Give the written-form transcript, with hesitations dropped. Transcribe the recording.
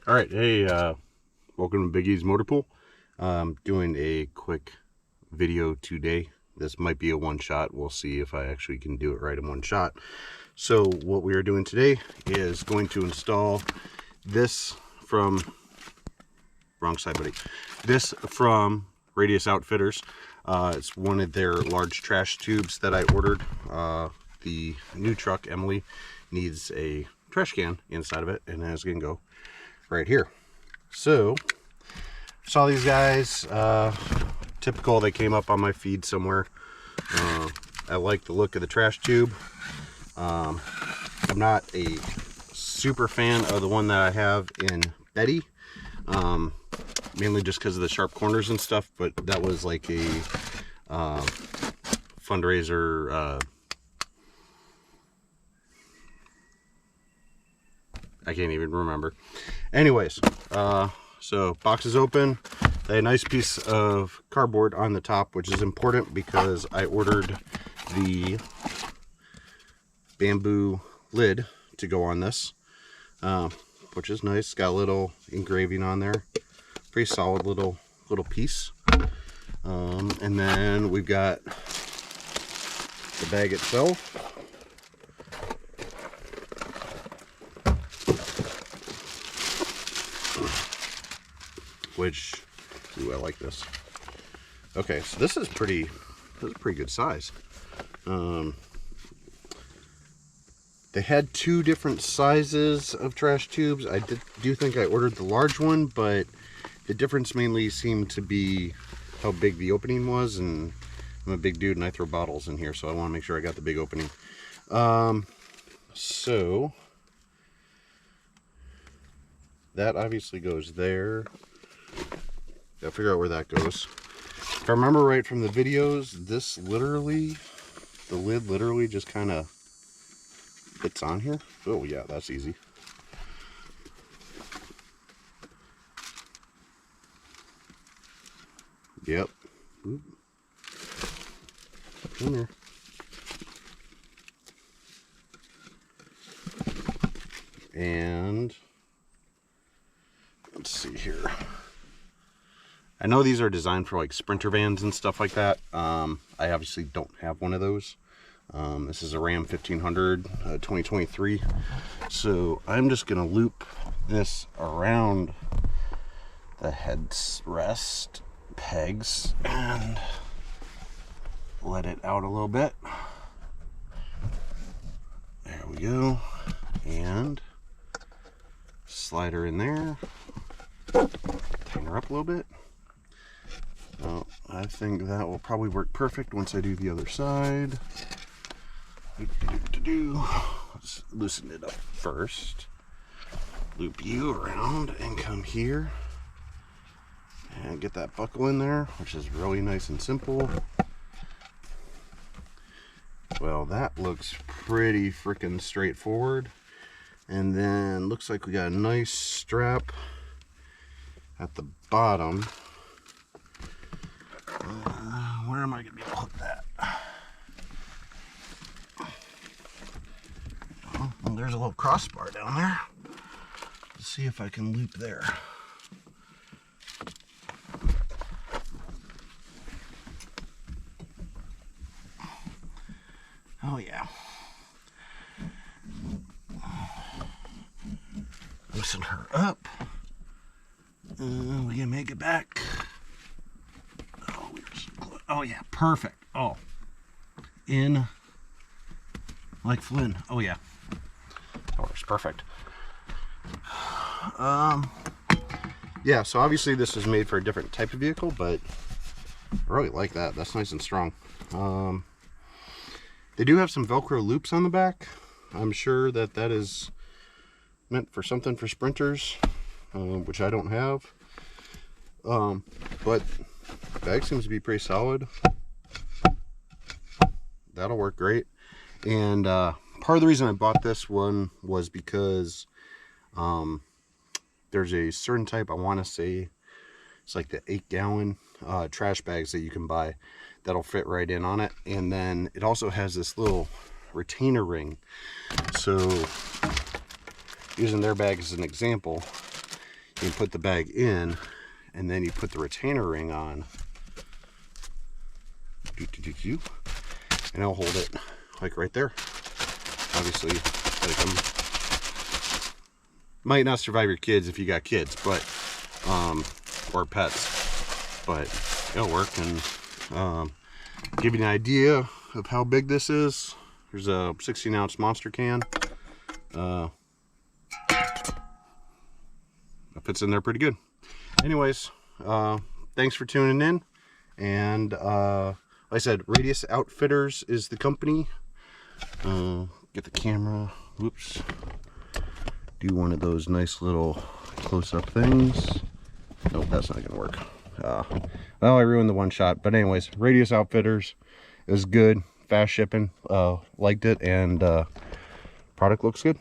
All right, hey, welcome to Big E's Motor Pool. Doing a quick video today. This might be a one shot. We'll see if I actually can do it right in one shot. So what we are doing today is going to install this from, wrong side, buddy. This from Radius Outfitters. It's one of their large trash tubes that I ordered. The new truck, Emily, needs a trash can inside of it, and it's gonna go right here. So saw these guys, typical, they came up on my feed somewhere. I like the look of the trash tube. I'm not a super fan of the one that I have in Betty, mainly just because of the sharp corners and stuff, but that was like a fundraiser, I can't even remember. Anyways, so box is open. They had a nice piece of cardboard on the top, which is important because I ordered the bamboo lid to go on this, which is nice. Got a little engraving on there. Pretty solid little piece. And then we've got the bag itself. Which, ooh, I like this. Okay, so this is pretty good size. They had two different sizes of trash tubes. I do think I ordered the large one, but the difference mainly seemed to be how big the opening was, and I'm a big dude and I throw bottles in here, so I want to make sure I got the big opening. So that obviously goes there. Gotta figure out where that goes. If I remember right from the videos, this literally, the lid literally just kind of fits on here. Oh yeah, that's easy. Yep. Oop. In there. And let's see here. I know these are designed for like Sprinter vans and stuff like that. I obviously don't have one of those. This is a Ram 1500 2023. So I'm just gonna loop this around the headrest pegs and let it out a little bit. There we go. And slide her in there. Tighten her up a little bit. Well, I think that will probably work perfect once I do the other side. Let's loosen it up first. Loop you around and come here and get that buckle in there, which is really nice and simple. Well, that looks pretty freaking straightforward. And then looks like we got a nice strap at the bottom. Where am I going to be able to put that? Well, there's a little crossbar down there. Let's see if I can loop there. Oh yeah. Loosen her up. We can make it back. Oh yeah, perfect. Oh, in like Flynn. Oh yeah, that works perfect. Yeah, so obviously this is made for a different type of vehicle, but I really like that. That's nice and strong. They do have some Velcro loops on the back. I'm sure that that is meant for something for sprinters, which I don't have. But the bag seems to be pretty solid. That'll work great. And part of the reason I bought this one was because there's a certain type, I want to say it's like the 8-gallon trash bags that you can buy that'll fit right in on it. And then it also has this little retainer ring. So using their bag as an example, You put the bag in, and then you put the retainer ring on. And I'll hold it like right there. Obviously, like might not survive your kids if you got kids, but or pets, but it'll work. And give you an idea of how big this is. There's a 16-ounce Monster can. That fits in there pretty good. Anyways, thanks for tuning in. And like I said, Radius Outfitters is the company. Get the camera. Whoops. Do one of those nice little close-up things. Nope, that's not gonna work. Well, I ruined the one shot. But anyways, Radius Outfitters is good. Fast shipping. Liked it, and product looks good.